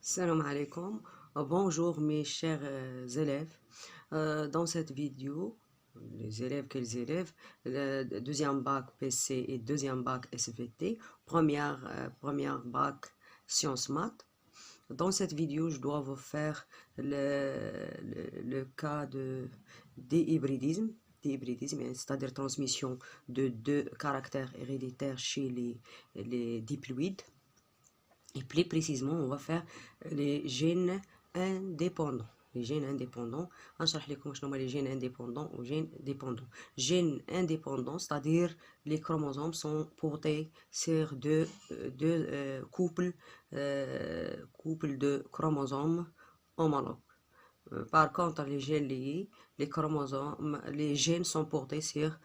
Salam alaikum. Bonjour mes chers élèves. Dans cette vidéo, les élèves, quels élèves? Le deuxième bac PC et deuxième bac SVT, première bac sciences maths. Dans cette vidéo, je dois vous faire le cas de déhybridisme, c'est-à-dire transmission de deux caractères héréditaires chez les diploïdes. Et plus précisément, on va faire les gènes indépendants. Les gènes indépendants. هنشرح لكم شنو هما les gènes indépendants ou gènes dépendants. Gènes indépendants, c'est-à-dire les chromosomes sont portés sur deux couples de chromosomes homologues. Par contre, les gènes liés, les gènes sont portés sur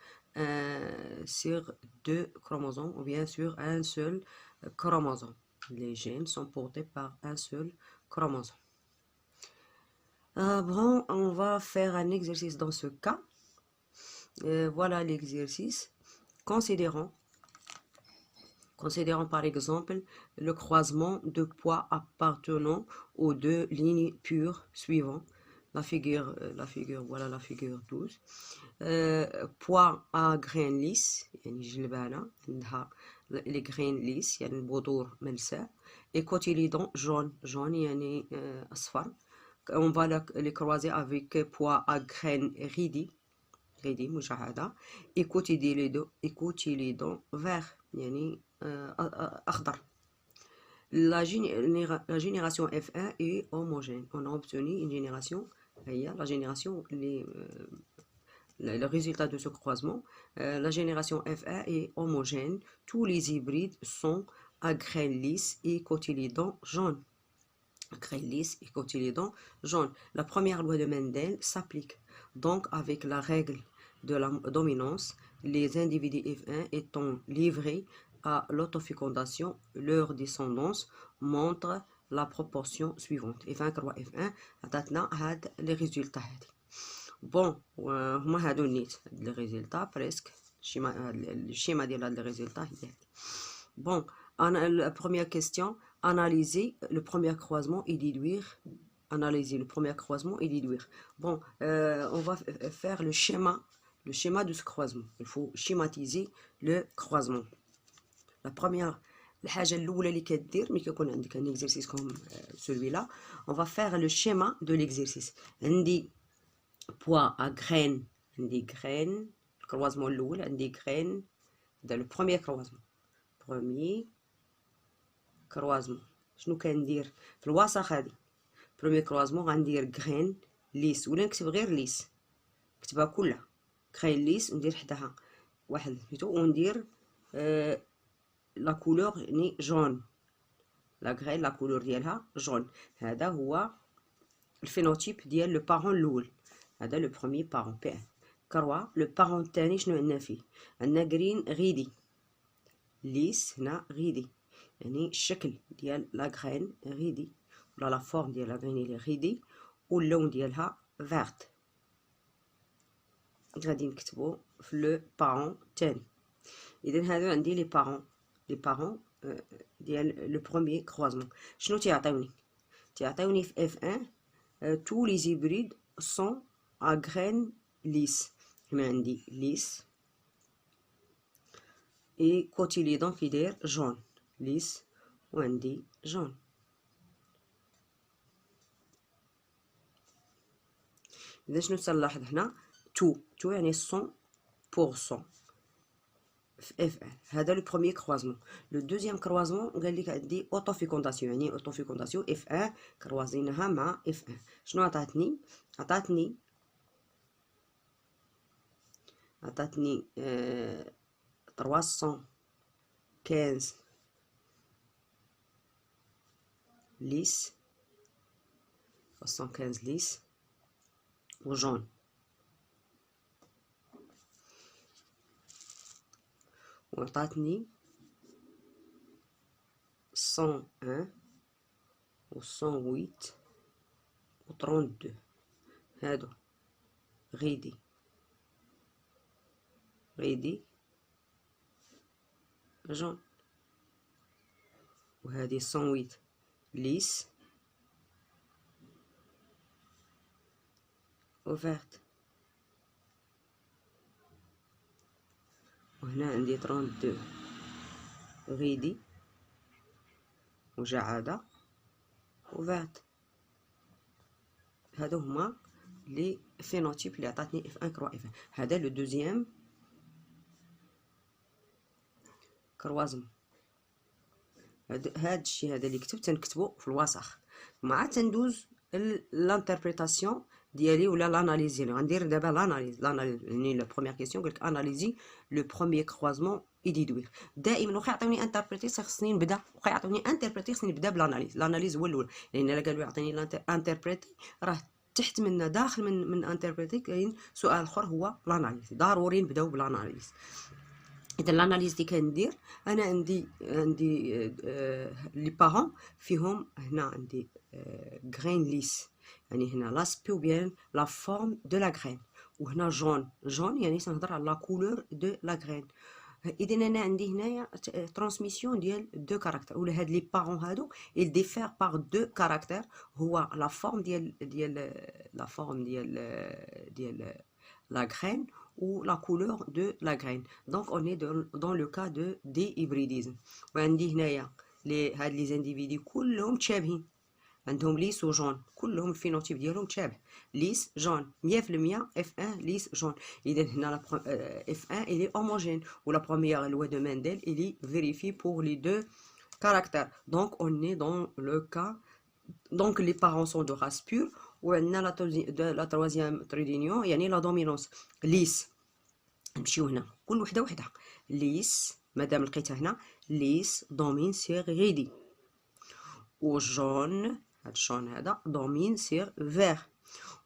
deux chromosomes ou bien sur un seul chromosome. Les gènes sont portés par un seul chromosome. Bon, on va faire un exercice dans ce cas. Voilà l'exercice. Considérons par exemple le croisement de poids appartenant aux deux lignes pures suivantes. Voilà la figure 12. Poids à graines lisses, les graines lisses, يعني البذور ملساء, et cotylédon jaune, يعني أصفر. On va les croiser avec poids à graines ridées, مجعدة, et cotylédon vert, يعني أخضر. La génération F1 est homogène. On a obtenu une génération, la génération, le résultat de ce croisement. La génération F1 est homogène. Tous les hybrides sont à graines lisses et cotylédons jaunes. La première loi de Mendel s'applique. Donc, avec la règle de la dominance, les individus F1 étant livrés à l'autofécondation, leur descendance montre la proportion suivante. F1 عطاتنا هاد les résultats. Bon, هما هادو نيت les résultats presque. الشيما ديال هاد les résultats. Bon, la première question, analyser le premier croisement et déduire. Analyser le premier croisement et déduire. Bon, on va faire le schéma de ce croisement. Il faut schématiser le croisement. La première, الحاجة الأولى اللي كدير ملي كيكون عندك un exercice comme celui-là, on va faire le schéma de l'exercice. عندي poids à graines, عندي graines, le croisement الأول عندي graines, ده le premier croisement. شنو كندير في الوسط هادي premier croisement غندير graines ليس ولا نكتب غير ليس نكتبها كلها graines ليس وندير حداها واحد سميتو وندير لا كولور يعني جون لا غرين لا كولور ديالها جون. هذا هو الفينوتيب ديال لو بارون الاول. هذا لو بروميي بارون بي ان. كروا لو بارون الثاني شنو عندنا فيه؟ عندنا جرين غيدي ليس هنا غيدي يعني الشكل ديال لا غرين غيدي ولا لا فورم ديال لا غرين اللي غيدي واللون ديالها فيرت. غادي نكتبو في لو بارون الثاني. اذا هادو عندي لي بارون ديال لو بروميي كروازمون. شنو تيعطيوني في F1 tous les hybrides sont à graines lisses. هنا عندي ليس et cotylédon كيداير جون ليس وعندي جون. إذا شنو تنلاحظ هنا تو يعني 100% في F1. هذا لو بروميي كروازمون. لو دوزيام كروازمون قال لك عندي اوتوفيكونداسيون يعني اوتوفيكونداسيون F1 كروازينها مع F1. شنو عطاتني 315 ليس 315 ليس وجون وعطاتني 101 و 108 و 32. هادو غيدي جون وهادي 108 ليس وفيرت. وهنا عندي 32 غيدي وجعادة وفيرت. هادو هما لي فينوتيب اللي عطاتني اف 1 كروا اف 1. هذا لو دوزيام كروازم. هاد الشيء هذا اللي كتبت تنكتبو في الوسخ، مع تندوز لانتربريتاسيون ديالي ولا لاناليز ديالي. غندير دابا لاناليز يعني لا بروميير كيسيون قالك اناليزي لو بروميير كروازمون اي ديدوير. دائما واخا يعطيوني انتربريتي خصني نبدا، واخا يعطيوني انتربريتي خصني نبدا بلاناليز. لاناليز هو الاول، لان الا قالوا يعطيني انتربريتي راه تحت منا داخل من انتربريتي كاين سؤال اخر هو لاناليز. ضروري نبداو بلاناليز. اذا الاناليز اللي كندير انا عندي لي بارون فيهم هنا عندي غرين ليس، يعني هنا لاسبي و بيان لا فورم دو لا غرين، وهنا جون يعني تنهضر على لا كولور دو لا غرين. اذا انا عندي هنايا ترانسميسيون ديال دو كاركتر، ولا هاد لي بارون هادو il diffère par deux caractères. هو لا فورم ديال la graine ou la couleur de la graine. Donc on est dans le cas de déhybridisme. وعندي هنايا هاد لي زانديفيدي كلهم متشابهين، عندهم ليس وجون، كلهم الفينوتيب ديالهم متشابه. ليس جون 100% اف 1 ليس جون. اذا هنا اف 1 il est homogène ou la première loi de Mendel il est vérifiée pour les deux caractères. Donc on est dans le cas, donc les parents sont de race pure. وعندنا لا troisième trait d'union يعني لا دومينونس. ليس نمشيو هنا كل وحده وحده. ليس مادام لقيتها هنا ليس دومين سيغ غيدي، وجون هاد الجون هذا دومين سيغ فيغ.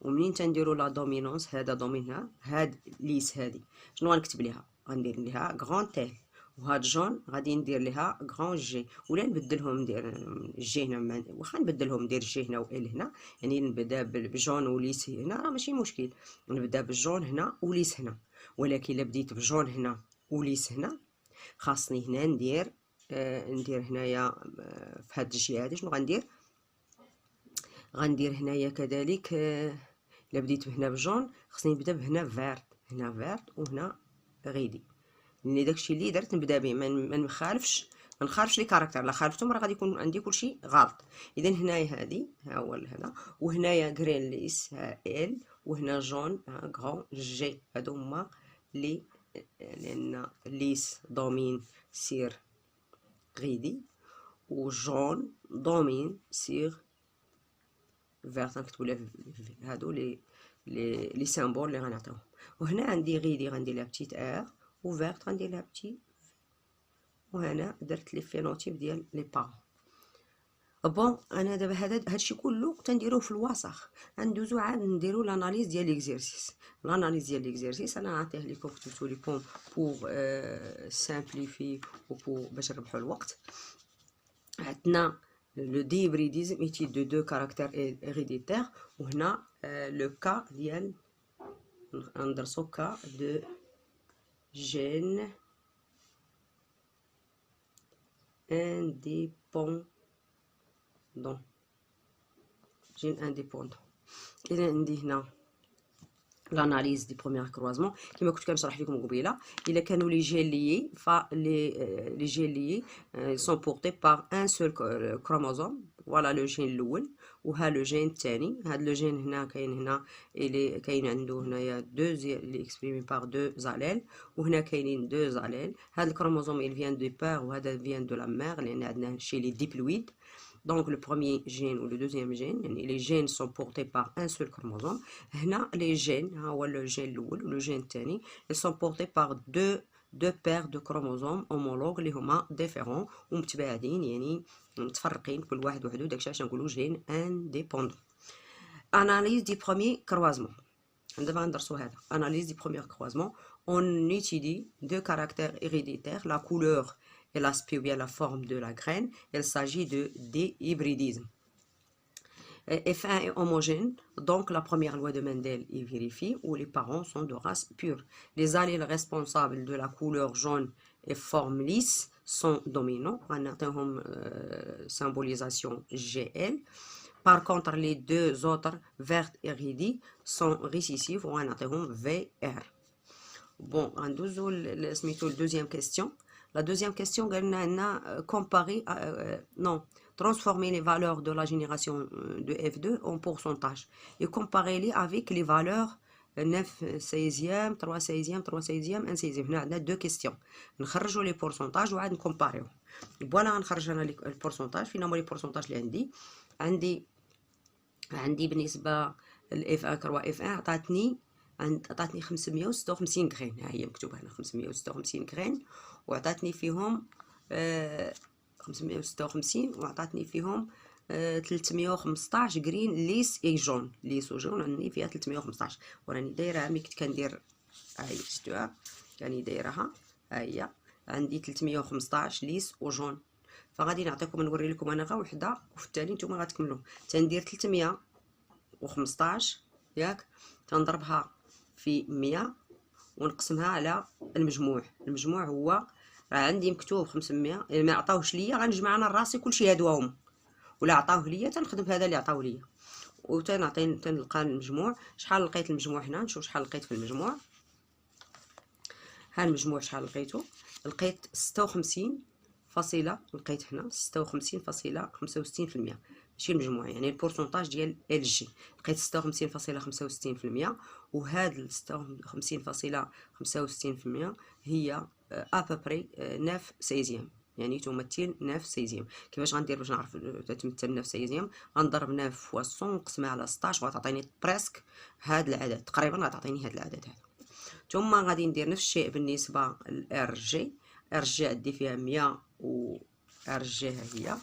ومنين تنديرو لا دومينونس هذا دومين هاد ليس هادي شنو غنكتب ليها؟ غندير ليها غران تيل، وهاد جون غادي ندير ليها غران جي، ولا نبدلهم ندير جي هنا، واخا نبدلهم ندير جي هنا و ال هنا، يعني نبدا بجون وليس هنا راه ماشي مشكل، نبدا بالجون هنا وليس هنا. ولكن الا بديت بجون هنا وليس هنا خاصني هنا ندير هنايا في هاد الجهه هادي شنو غندير هنايا كذلك. الا بديت هنا بجون خصني نبدا بهنا فيرت، هنا فيرت وهنا غيدي، لان داكشي اللي درت نبدا به ما نخالفش لي كاركتر. لا خالفتهم راه غادي يكون عندي كلشي غلط. اذا هنايا هادي ها هو هذا، وهنايا غرين ليس ها ال، وهنا جون ها غران جي. هادو هما لي لان ليس دومين سير غيدي وجون دومين سير فيرت. نكتبو لها هادو لي سامبول اللي غنعطيوهم. وهنا عندي غيدي غندير لها بتيت ار، وفيرت غندير لها بتي. وهنا درت لي فينوتيب ديال لي بارون. بون انا دابا هادشي كله تنديروه في الوسخ. ندوزو عاد نديرو لاناليز ديال ليكزيرسيس. لاناليز ديال ليكزيرسيس انا نعطيه لكم، كتبتو لكم بور سامبليفي و باش نربحو الوقت. عندنا لو ديبريديزم étude de deux caractères héréditaires. وهنا لو كا ديال ندرسو كا دو جين indépendant. جين indépendant. إذا عندي هنا l'analyse du premier croisement كما كنت كنشرح لكم قبيله. الا كانوا لي جين ليي لي جين ليي sont portés par un seul chromosome. فوالا لو جين الاول وها لو جين الثاني. هاد لو جين هنا كاين هنا اللي كاين عنده هنايا دو اللي اكسبريمي بار دو زاليل، وهنا كاينين دو زاليل. هاد الكروموزوم il vient du père وهذا vient de la mère، لان عندنا chez les diploïdes. Donc le premier gène ou le deuxième gène, les gènes sont portés par un seul chromosome. هنا les gènes ها هو le gène الاول و le gène الثاني ils sont portés par deux paires de chromosomes homologues اللي هما différents ومتباعدين، يعني متفرقين كل واحد وحده. داكشي علاش نقولوا جين indépendant. analyse du premier croisement. دابا غندرسو هذا analyse du premier croisement. on étudie deux caractères héréditaires, la couleur et l'aspect ou bien la forme de la graine. Il s'agit de déhybridisme. F1 est homogène, donc la première loi de Mendel est vérifiée, où les parents sont de race pure. Les allèles responsables de la couleur jaune et forme lisse sont dominants. On a une symbolisation GL. Par contre, les deux autres, vert et ridi, sont récessifs ou on a VR. Bon, on la deuxième question. La deuxième question, on a comparé, non, transformer les valeurs de la génération de F2 en pourcentage et comparer-les avec les valeurs 9 16e, 3 16e, 3 16e, 1 16e. On a deux questions. نخرجوا les pourcentages وعاد نكومباريو. Voilà, نخرج انا البورسونتاج. فين هما لي بورسونتاج اللي عندي بالنسبه الاف 1 كروا اف 1 عطاتني 556 غرين. ها هي مكتوبه هنا 556 غرين، وعطاتني فيهم 556 وعطاتني فيهم 315 جرين ليس اي جون. ليس وجون عندي فيها 315 وراني دايرها ملي كنت كندير. هاهي شفتوها راني دايرها. ها هي عندي 315 ليس وجون. فغادي نعطيكم نوري لكم انا غير وحده وفي التالي نتوما غتكملوا. تندير 315 ياك، تنضربها في 100 ونقسمها على المجموع. المجموع هو راه عندي مكتوب 500. الا ما عطاوش ليا غنجمع انا راسي كلشي هادو هما، ولا عطاوه ليا تنخدم بهذا اللي عطاوه ليا وتنعطي تنلقى المجموع. شحال لقيت المجموع هنا؟ نشوف شحال لقيت في المجموع. ها المجموع شحال لقيته؟ لقيت 56 فاصله، لقيت هنا 56.65%. ماشي المجموع، يعني البورسونتاج ديال ال جي. لقيت 56.65%، وهاد 56.65% هي ابري 9 سيزيام، يعني تمثل 9 سيزيام. كيفاش غندير باش نعرف تتمثل 9 سيزيام؟ غنضرب 9 فوا 100 نقسمها على 16 وغتعطيني بريسك هاد العدد، تقريبا غتعطيني هاد العدد هذا. ثم غادي ندير نفس الشيء بالنسبه للار جي. ار جي عندي فيها 100 و ار جي ها هي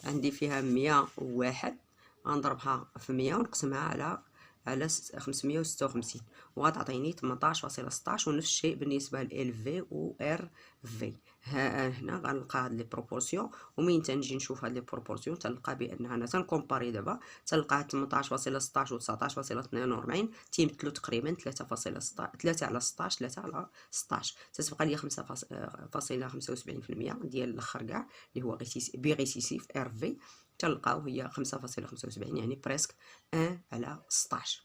عندي فيها 101. غنضربها في 100 ونقسمها على 556 وغتعطيني 18.16. ونفس الشيء بالنسبه ل في و ار في. هنا غنلقى هاد لي بروبورسيون، ومين تنجي نشوف هاد لي بروبورسيون تنلقى بان انا تنكومباري دابا تنلقى 18.16 و 19.42 تيمثلوا تقريبا 3 على 16 3 على 16. تتبقى لي 5.75% ديال الاخر كاع اللي هو بيغيسيسيف ار في، تلقاو هي 5.75، يعني بريسك 1 على 16.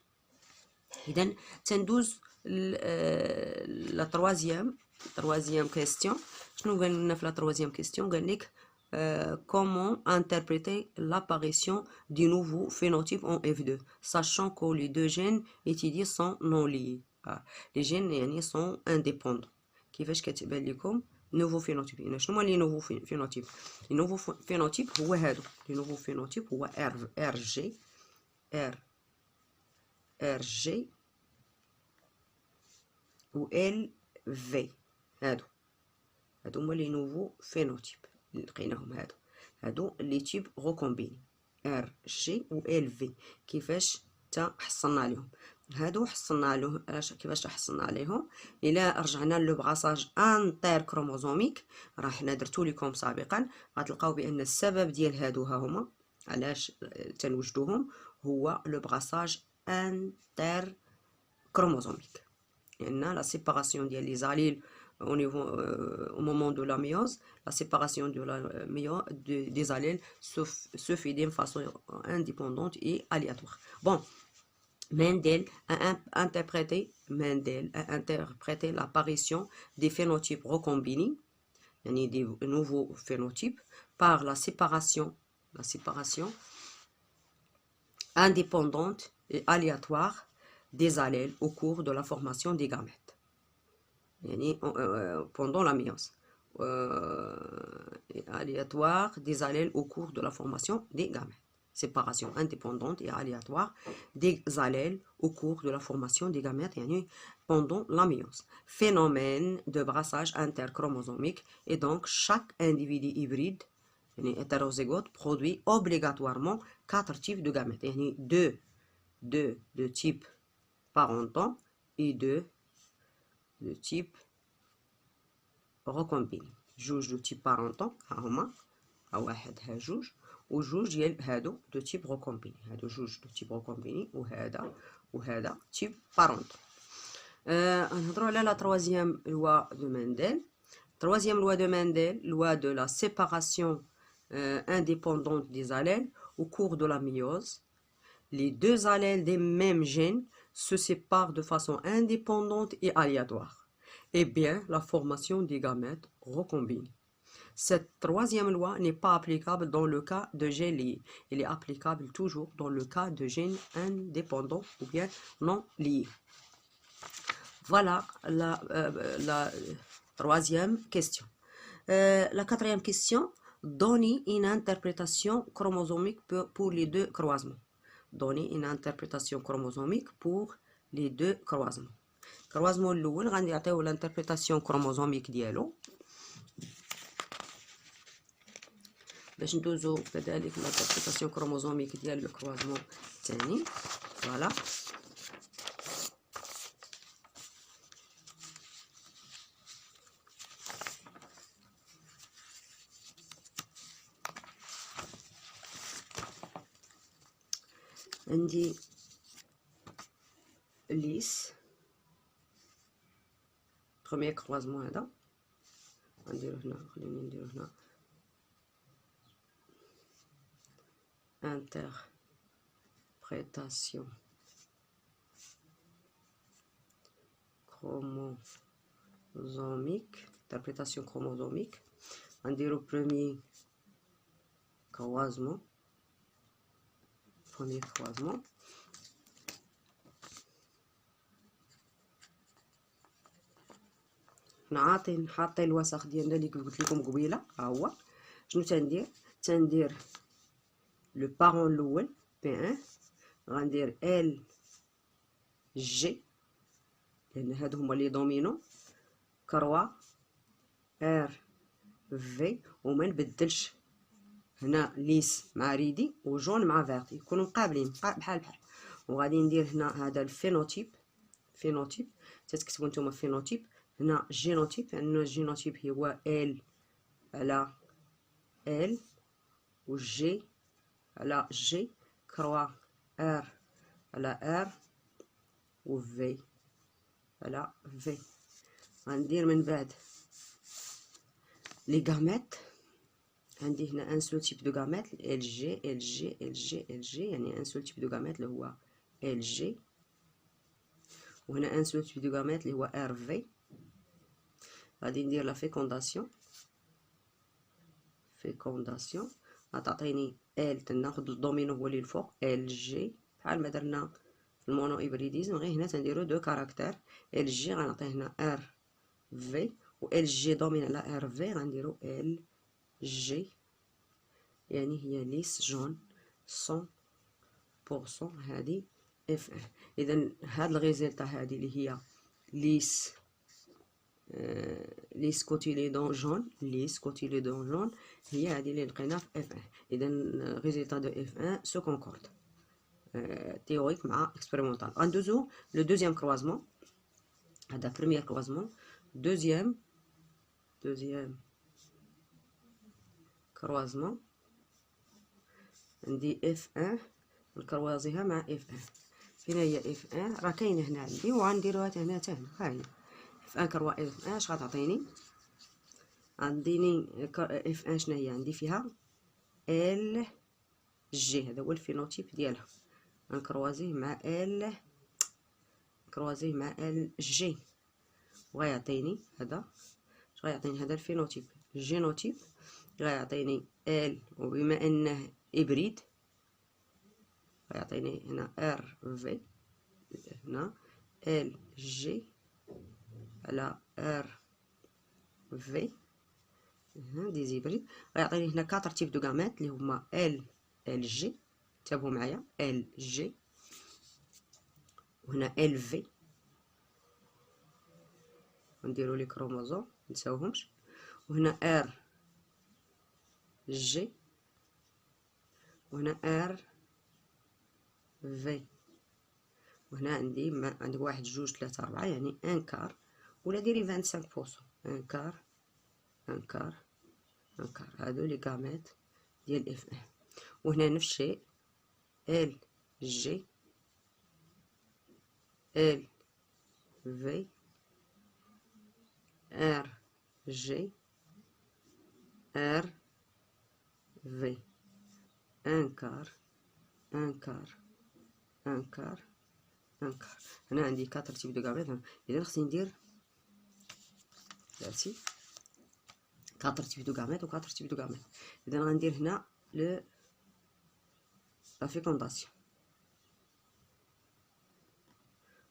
اذا تندوز لا troisième question. شنو قال لنا في لا troisième question؟ قال لك comment interpréter l'apparition du nouveau phénotype en F2 sachant que les deux gènes étudiés sont non liés. les gènes يعني sont indépendants. كيفاش كتبان لكم نوفو فينوتيب؟ هنا شنو هما لي نوفو فينوتيب؟ لي نوفو فينوتيب هو هادو. لي نوفو فينوتيب هو ار جي و ال في. هادو هما لي نوفو فينوتيب اللي لقيناهم. هادو لي تيب غوكومبيني ار جي و ال في. كيفاش حصلنا عليهم؟ هادو حصلنا عليهم كيفاش حصلنا عليهم؟ الا رجعنا لو بغاساج انتر كروموزوميك راه حنا درتو لكم سابقا، غتلقاو بان السبب ديال هادو ها هما علاش تنوجدوهم هو لو بغاساج انتر كروموزوميك. لان لا سيباراسيون ديال لي زاليل au niveau au moment de la méiose, la séparation des allèles se fait d'une façon indépendante et aléatoire. Bon, Mendel a interprété l'apparition des phénotypes recombinés, des nouveaux phénotypes, par la séparation indépendante et aléatoire des allèles au cours de la formation des gamètes. Pendant la méiose, aléatoire des allèles au cours de la formation des gamètes. Séparation indépendante et aléatoire des allèles au cours de la formation des gamètes pendant la méiose. Phénomène de brassage interchromosomique, et donc chaque individu hybride hétérozygote produit obligatoirement 4 types de gamètes. deux de type parental et deux de type recombinés. جوج de type parental ها هما، واحد ها جوج وجوج ديال هادو دو تيب روكومبيني. هادو جوج دو تيب روكومبيني وهذا تيب بارونتال. نهضروا على لا troisième loi de Mendel. Troisième loi de Mendel, loi de la séparation indépendante des allèles au cours de la méiose, les deux allèles des mêmes gènes se séparent de façon indépendante et aléatoire, et bien la formation des gamètes recombine. Cette troisième loi n'est pas applicable dans le cas de gènes liés. Elle est applicable toujours dans le cas de gènes indépendants ou bien non liés. Voilà la troisième question. La quatrième question, donnez une interprétation chromosomique pour les deux croisements. Donnez une interprétation chromosomique pour les deux croisements. الكروازمون الأول غادي يعطيو الانتربريتاسيون كروموزوميك ديالو باش ندوزو كذلك الانتربريتاسيون كروموزوميك ديال الكروازمون الثاني. فوالا عندي ليس بروميير كروازمون هذا غنديرو هنا، خليني نديرو هنا interprétation chromosomique. Interprétation chromosomique. On dirait au premier croisement. Premier croisement. نحط الوسخ ديالنا اللي قلت لكم قبيله. ها هو شنو تندير لو بارون الاول بي 1 غندير ال جي لان هادو هما لي دومينون كروا ار في وما نبدلش هنا ليس مع ريدي وجون مع فيرتي يكونوا مقابلين بحال وغادي ندير هنا هذا الفينوتيب تتكتبوا نتوما فينوتيب هنا جينوتيب لأن الجينوتيب هو ال على ال و جي على جي كروا ار على ار و في على في. غندير من بعد لي غاميت. عندي هنا ان سول تيب دو غاميت ال جي ال جي ال جي ال جي يعني ان سول تيب دو غاميت اللي هو ال جي وهنا ان سول تيب دو غاميت اللي هو ار في. غادي ندير لا فيكونداسيون غتعطيني ال تناخد الدومينو هو اللي الفوق ال جي بحال ما درنا في المونو هيبريديزم غير هنا تنديرو دو كاركتير ال جي غنعطيه هنا ار في و ال جي دومين على ار في غنديرو ال جي يعني هي ليس جون 100% هادي اف ان. اذا هاد الريزلتا هادي اللي هي ليس كوتيليدون جون هي هذه اللي لقينا في اف 1. اذا ريزلتا دو اف 1 سو كونكورد تيوريك مع اكسبيريمونطال. غندوزو لو دوزيام كروازمون. هذا بروميير كروازمون. دوزيام كروازمون عندي اف 1 نكروازيها مع اف 1. فين هي اف 1 راه كاينه هنا عندي وغنديروها هنا حتى هنا. ها هي اف 1 كروا اف 1 اش غتعطيني؟ عنديني اف 1 شنو هي؟ عندي فيها ال جي هذا هو الفينوتيب ديالها غنكروازيه مع ال جي وغيعطيني هذا اش غيعطيني؟ هذا الفينوتيب جينوتيب غيعطيني ال وبما انه ابريد غيعطيني هنا ار في هنا ال جي على ار في دي زيبريد غيعطيني هنا 4 تيب دو غامات اللي هما ال جي. انتبهوا معايا ال جي وهنا ال في ونديرو لي كروموزوم منساوهمش وهنا ار جي وهنا ار في وهنا عندي عندك 1 2 3 4 يعني ان كار ولا ديري 25% ان كار هادو لي غامات ديال اف 1. وهنا نفس الشيء ال جي ال في ار جي ار في ان كار ان كار ان كار ان كار. هنا عندي 4 تيب دو غاميت، اذا خصني ندير درتي 4 تيب دو غاميت و 4 تيب دو غاميت. اذا غندير هنا لا فيكونداسيون،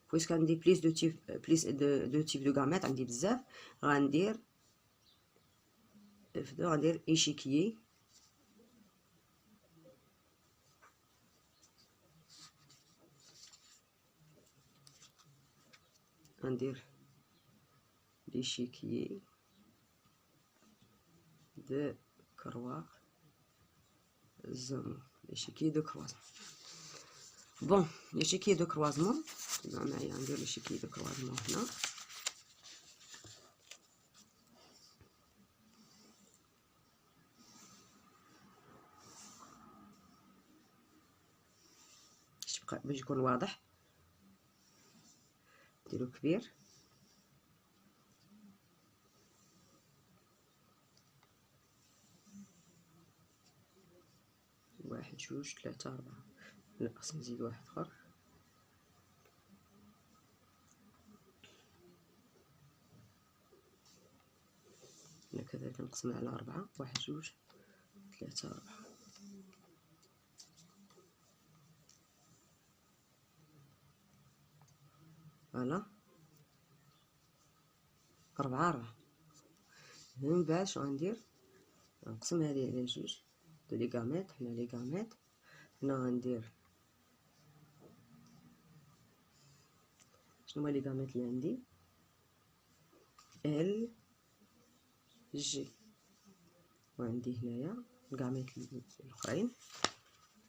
بويسك عندي بليس دو تيب دو غاميت، عندي بزاف، غندير ايشيكيي، غندير l'échiquier de croisement. l'échiquier de croisement. Bon, l'échiquier de croisement, معايا ندير l'échiquier de croisement هنا. باش يكون واضح نديرو كبير. واحد جوج ثلاثة أربعة، لا خصني نزيد واحد آخر. هنا كذلك نقسم على 4، واحد جوج ثلاثة أربعة. فوالا 4. من بعد شنو غندير؟ نقسم هذه على جوج دو لي غاميت. هنا لي غاميت، هنا غندير شنو هما لي غاميت اللي عندي؟ ال جي، وعندي هنايا الغاميت الاخرين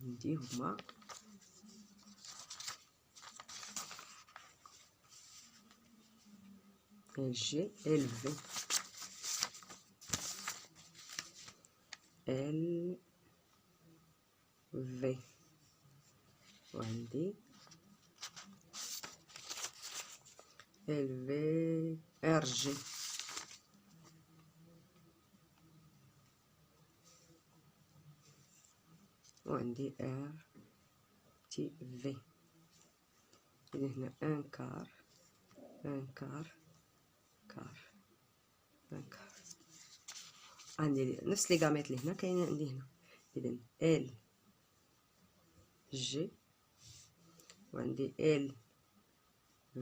عندي هما ال جي ال في ال في، وعندي ال في ار جي، وعندي ار تي في. إذا هنا ان كار ان كار كار ان كار. عندي نفس لي غاميت اللي هنا كاينين عندي هنا. إذا ال جي، وعندي ال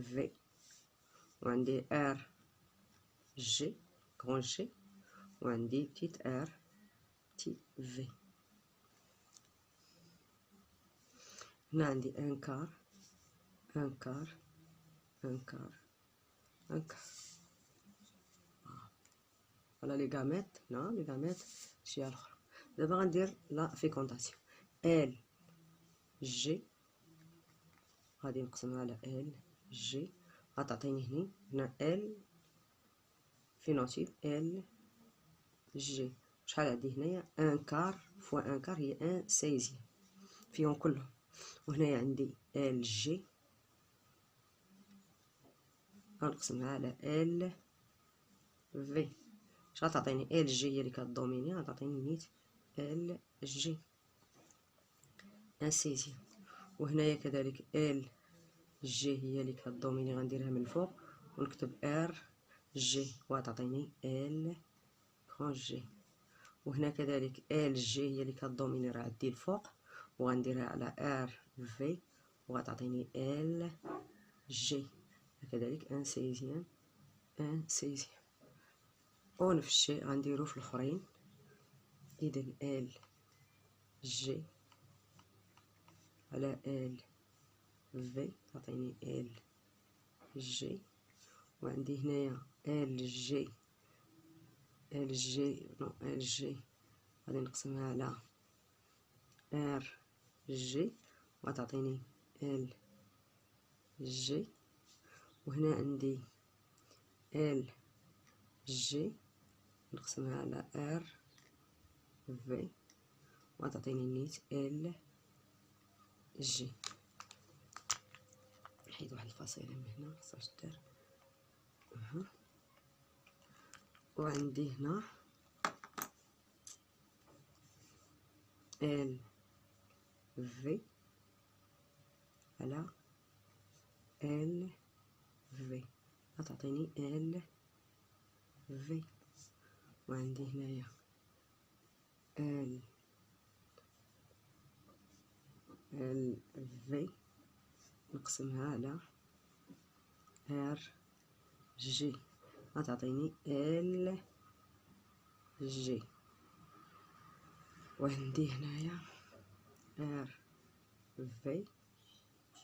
في، وعندي ار جي كرون جي، وعندي بتيت ار تي في. هنا عندي ان كار ان كار ان كار ان كار. فوالا لي غاميت. هنا لي غاميت شي الاخرى. دابا غندير لا فيكونداسيون. ال جي غادي نقسم على ال جي، غتعطيني هنا ال فينوتيب ال جي. شحال عندي هنايا؟ ان كار فوا ان كار هي ان سيزيام فيهم كلهم. وهنايا عندي ال جي غنقسمها على ال في. اش غتعطيني؟ ال جي هي اللي كدوميني، غتعطيني نيت ال جي ان سيزيام. وهنايا كذلك ال جي هي اللي كدوميني، غنديرها من الفوق ونكتب ار جي وغتعطيني ال كرون جي. وهنا كذلك ال جي هي اللي كدوميني، راه عندي الفوق وغنديرها على ار في وغتعطيني ال جي كذلك ان سيزيام ان سيزيام. ونفس الشيء غنديرو في الاخرين. اذا ال جي على ال في تعطيني ال جي. وعندي هنايا ال جي ال جي نو ال جي غادي نقسمها على ار جي وغتعطيني ال جي. وهنا عندي ال جي نقسمها على ار في وغتعطيني نيت ال جي. نحيد واحد الفاصلة من هنا خصهاش دار. وعندي هنا ال في على ال في، غتعطيني ال في. وعندي هنايا ال في نقسمها على ار جي، غتعطيني ال جي. وعندي هنايا ار في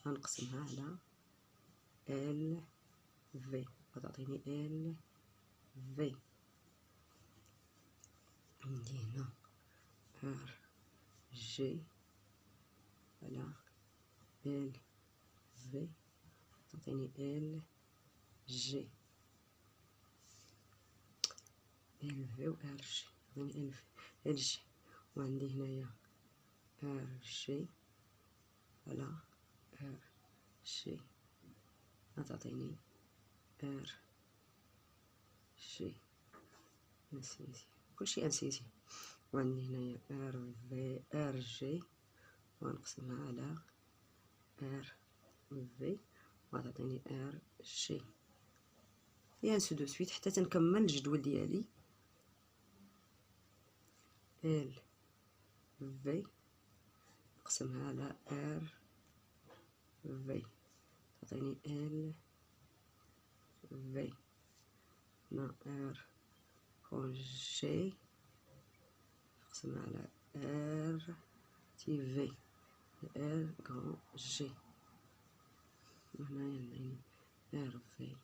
غنقسمها على ال في، غتعطيني ال في. عندي هنا ار جي على ال في، تعطيني ال جي، ال في و ار جي، تعطيني ال جي. وعندي هنايا ار جي على ار جي، غتعطيني ار جي انسيزي، كلشي انسيزي. وعندي هنايا ار في ار جي وغنقسمها على ار في وغتعطيني ار جي، اي انسو دو سويت حتى تنكمل الجدول ديالي. ال في نقسمها على ار في تعطيني ال في، هنا ار جي نقسمها على ار تي في ار كرون جي. وهنايا عندي ار في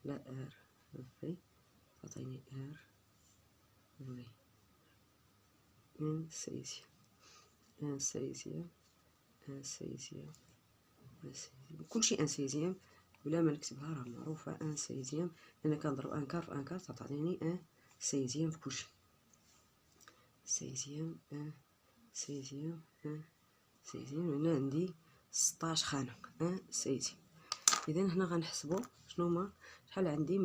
لا ار في تعطيني ار في ان سيزيام ان سيزيام ان سيزيام ان سيزيام، كلشي ان سيزيام بلا ما نكتبها راه معروفة ان سيزيام، لأن كنضرب ان كار في ان كار تعطيني ان سيزيام في كلشي. سيزيام ان سيزيام ان سيزيام، هنا عندي 16 خانة ان سيزيام. إذا هنا غنحسبو شنو هما، شحال عندي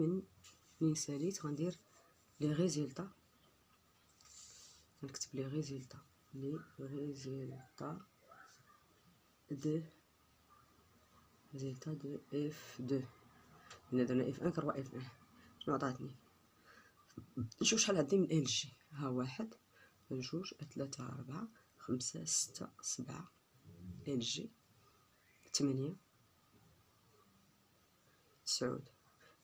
من ساليت. غندير لي ريزولطا، غنكتب لي ريزولطا دو اف 2. هنا درنا اف 1 كروا اف 1. شنو عطاتني؟ نشوف شحال عندي من ال جي. ها 1 2 3 4 5 6 7 ال جي 8 9.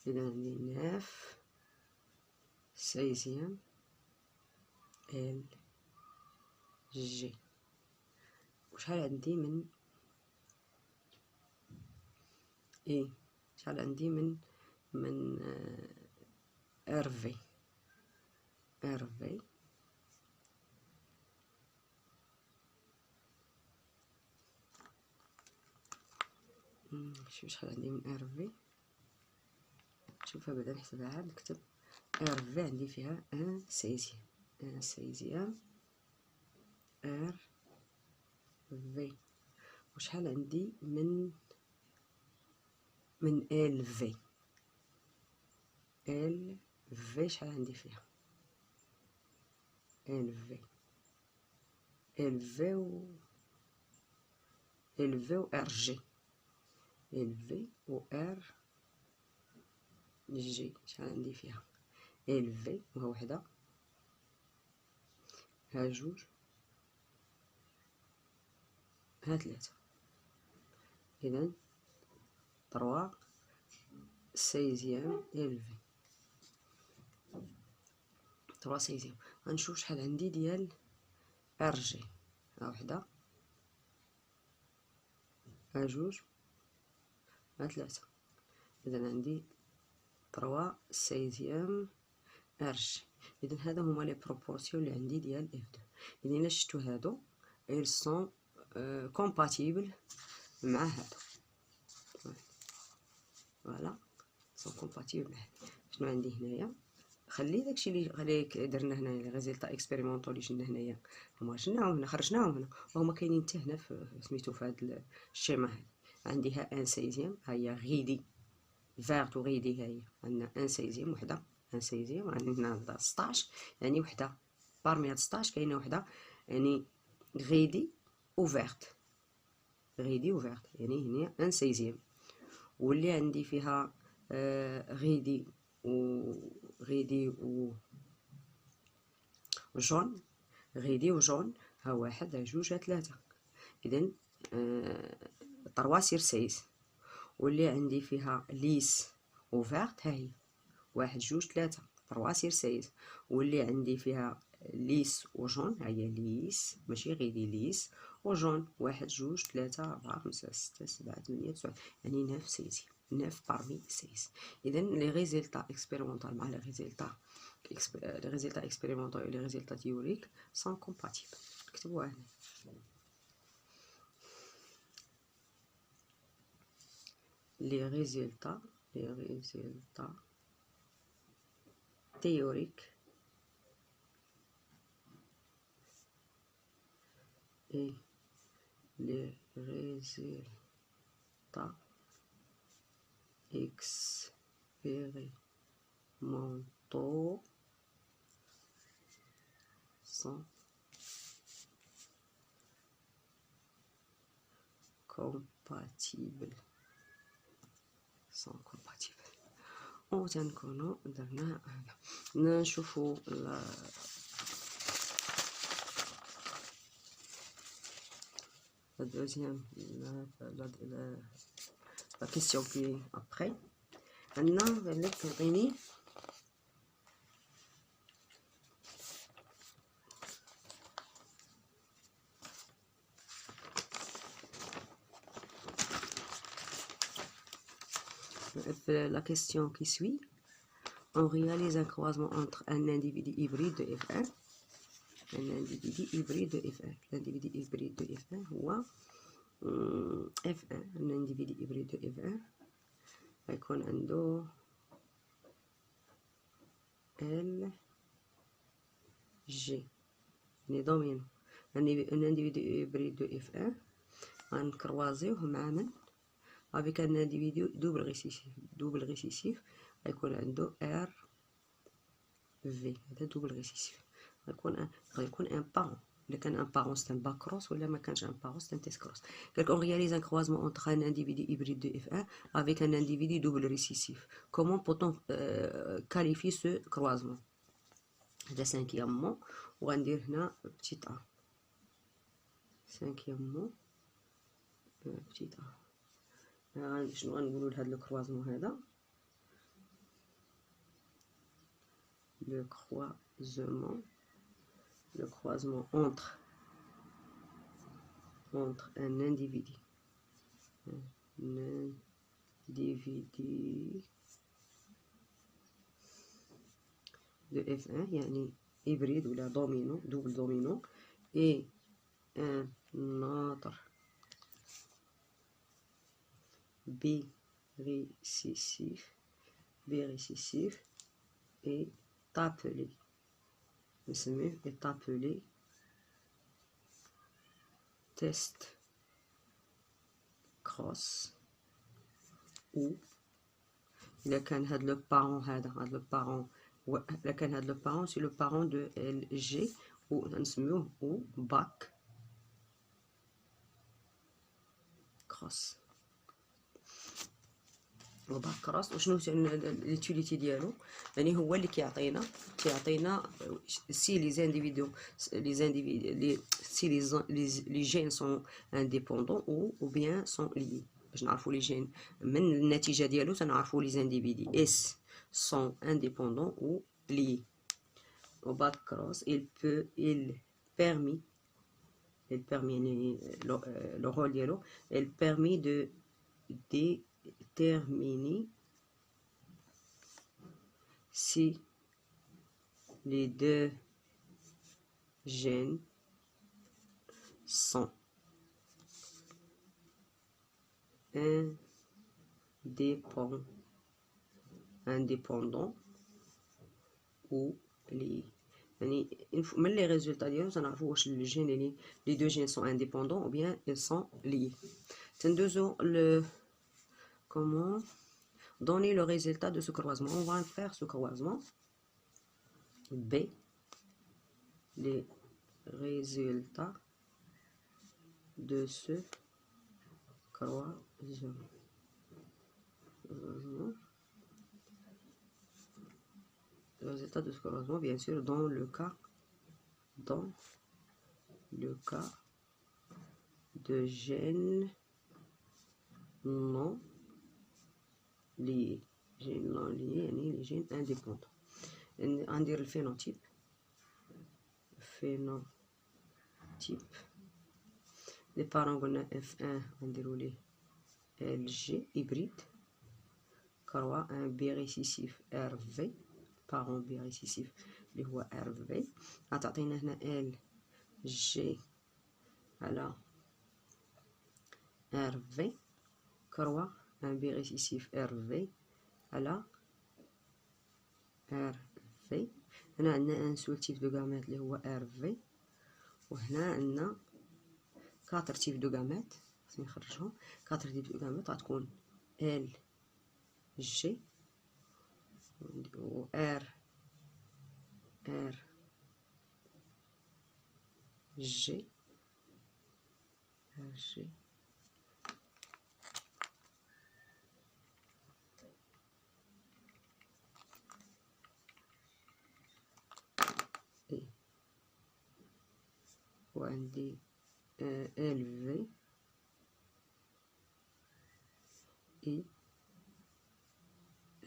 إذا عندي 9 16 ال جي. وشحال عندي من اي شحال عندي من ار في شوف شحال عندي من ار في. شوفها بعدا نحسبها عاد نكتب ار في عندي فيها ان سيزيام ار في. وشحال عندي من ال في شحال عندي فيها ال في و ار جي و ار جي شحال عندي فيها ال في وها وحده ها جوج ها 3. إذا 3 سيزيام ال في 3 سيزيام. غنشوف شحال عندي ديال ار جي. ها وحده ها جوج ها 3. إذا عندي 3 سيزيام ار جي. إذا هذا هما لي بروبورسيون اللي عندي ديال اف 2. إذا إلا شفتو هادو ils sont compatibles مع هادو. فوالا سون كومباتيبل مع هادو. شنو عندي هنايا؟ خلي داكشي اللي درنا هنايا لي ريزولطا اكسبيريمونطو اللي شلنا هنايا هما شلناهم هنا خرجناهم هنا وهما كاينين حتى هنا في سميتو في هاد الشيما هادي. عندي ها ان سيزيام ها هي غيدي فيرت وغيدي، ها هي عندنا ان سيزيام وحده ان سيزيام. عندنا 16 يعني وحده بارمي هاد 16 كاينه وحده يعني غيدي و فيرت غيدي وفيرت، يعني هنا ان سيزيام. واللي عندي فيها غيدي و جون، غيدي وجون، ها واحد ها جوج ها ثلاثة، إذن 3 سير 16. واللي عندي فيها ليس وفيرت ها هي 1 2 3 3 سير 16. واللي عندي فيها ليس وجون ها هي ليس ماشي غيدي ليس وجون 1 2 3 4 5 6 7 8 9 يعني 9 16 9 parmi 16. إذن les résultats expérimentaux مع les résultats expérimentaux et les résultats théoriques sont compatibles. نكتبوها هنا. Les résultats théoriques et les résultats expérimentaux sont compatibles. وتنكونوا درنا هذا. نشوفوا la deuxième la question qui est après. عندنا قال لك تعطيني la question qui suit. On réalise un croisement entre un individu hybride de F1. Un individu hybride de F1. L'individu hybride de F1 هو F1. Un individu hybride de F1 يكون عنده L G يعني دومينو. Un individu hybride de F1 غنكروازيوه مع من avec un individu double récessif غيكون عنده R V. هذا double récessif غيكون ان بارون. إلا كان ان بارون c'est un bas cross ولا ما كانش ان بارون c'est un test cross. Donc on réalise un croisement entre un individu hybride de F1 avec un individu double récessif. Comment peut-on qualifier ce croisement? هذا cinquièmement وغندير هنا petit a. cinquièmement petit a. شنو غنقولوا لهذا الكروازمون هذا؟ le croisement entre un individu de F1 يعني hybride ولا دومينو double دومينو et un autre birécessif est appelé test cross. ou إذا كان هاد لو بارون هاد لو بارون إذا كان هاد لو بارون سي لو بارون دو ال جي ونسميوه او باك كروس. وباك كروس وشنو ليتيليتي ديالو؟ يعني هو اللي كيعطينا سي لي زانديفيدو سي لي جين سون انديبوندون او بيان سون ليي. باش نعرفوا لي جين من النتيجه ديالو تنعرفوا لي زانديفيدي اس سون انديبوندون او ليي. au back cross il permet يعني le rôle ديالو il permet de déterminer si les deux gènes sont indépendants ou liés. يعني من les résultats ديالو تنعرفوا واش الجين اللي les deux gènes sont indépendants ou bien ils sont liés. تندوزو comment donner le résultat de ce croisement. On va faire ce croisement. B. Les résultats de ce croisement. Le résultat de ce croisement, bien sûr, dans le cas de gènes non liés. Gènes non liés, يعني les gènes indépendants. ندير الفينوتيب. les parents قلنا F1 نديرو ليه LG hybride كروا un B récessif RV parent B récessif اللي هو RV غتعطينا هنا LG على RV كروا un B récessif RV على RV. هنا عندنا ان سول تيب دو غامات اللي هو RV وهنا عندنا 4 تيب دو غامات خصني نخرجهم 4 تيب دو غامات غتكون ال جي و ار جي وعندي ال في اي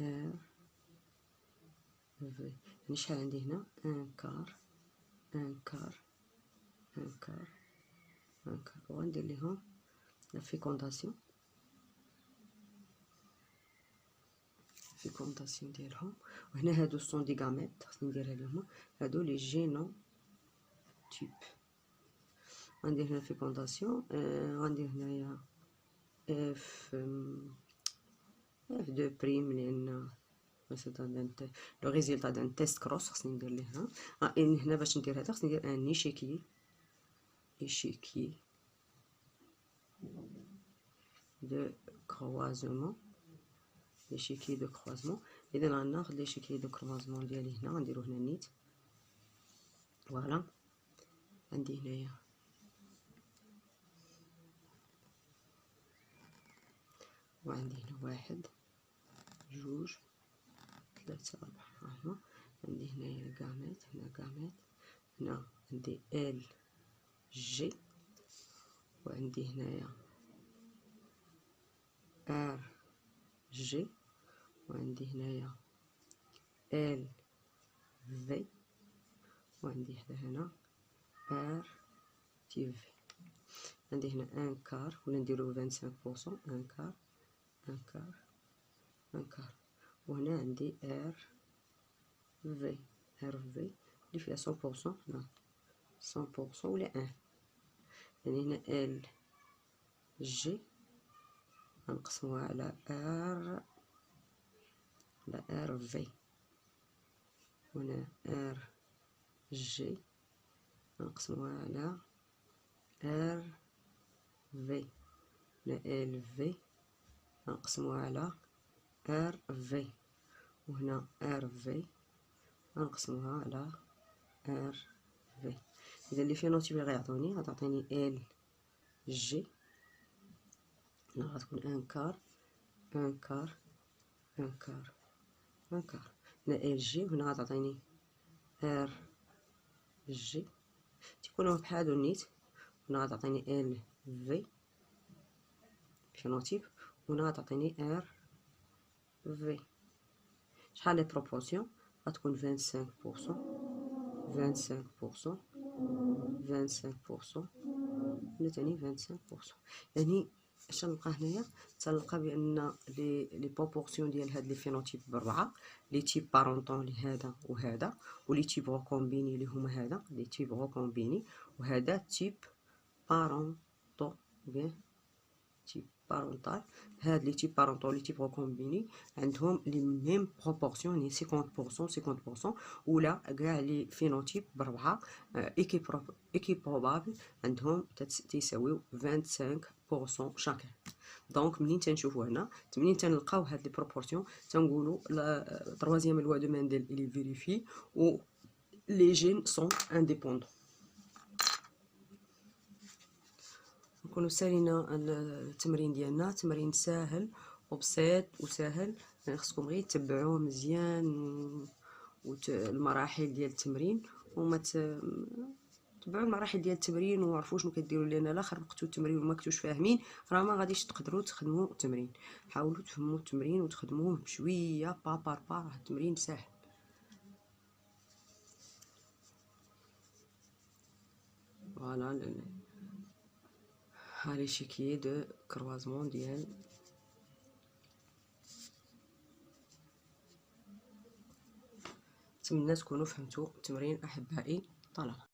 ار في. يعني شحال عندي هنا ان كار وغندير ليهم لا فيكونداسيون ديالهم. وهنا هادو سون دي غاميت خصني نديرها ليهم هادو لي جينو تيب. غندير هنا فيكونداسيون غندير هنايا اف دو بريم لان لو ريزولتا دان تيست كروس خصني ندير ليها. هنا باش ندير هذا خصني ندير ان ايشيكي دو كروازمون l'échiquier de croisement. إذا غناخد l'échiquier de croisement ديالي هنا غنديرو هنا نيت. فوالا عندي هنايا وعندي هنا 1 2 3 4 عندي هنايا غامات هنا عندي ال جي وعندي هنايا ار جي وعندي هنايا ال في وعندي حدا هنا ار تي في. عندي هنا ان كار ولا نديرو 25% ان كار وهنا عندي ار في اللي فيها 100% هنا 100% ولا 1 يعني هنا ال جي غنقسموها على ار في هنا ار جي غنقسموها على ار في هنا ال في غنقسموها على ار في وهنا ار في غنقسموها على ار في. اذا لي فينوتيب اللي غيعطوني غتعطيني ال جي هنا غتكون ان كار هنا ال جي وهنا غتعطيني ار جي تيكونوا بحالو نيت. هنا غتعطيني ال في فينوتيب وهنا غتعطيني ار في. شحال لي بروبورسيون غتكون 25% ولا تاني 25%. يعني اش نلقى هنايا تنلقى بان لي بروبورسيون ديال هاد لي فينوتيب بربعه لي تيب بارونطون لهذا وهذا ولي تيب غوكومبيني اللي هما هذا لي تيب غوكومبيني وهذا تيب بارونطو بيان تيب بارونتال. هاد لي تيب بارونطو لي تيب غوكومبيني عندهم لي ميم بروبورسيون يعني 50% ولا كاع لي فينوتيب بربعه ايكي بروبابل عندهم تيساويو 25% شاكل. دونك منين تنشوفو هنا منين تنلقاو هاد لي بروبورسيون تنقولوا لا troisième loi de Mendel il est vérifié ou les gènes sont indépendants. نكونوا سالينا التمرين ديالنا. تمرين ساهل وبسيط وسهل، يعني خصكم غير تتبعوه مزيان المراحل ديال التمرين، وما تبعوا المراحل ديال التمرين وعرفوا شنو كديروا، لان لا خربقتوا التمرين وما كنتوش فاهمين راه ما غاديش تقدروا تخدموا التمرين. حاولوا تفهموا التمرين وتخدموه بشويه با بار با، راه التمرين ساهل. فوالا ها لي شيكيي دو كروازمون ديال. نتمنى تكونوا فهمتوا التمرين احبائي الطلبه.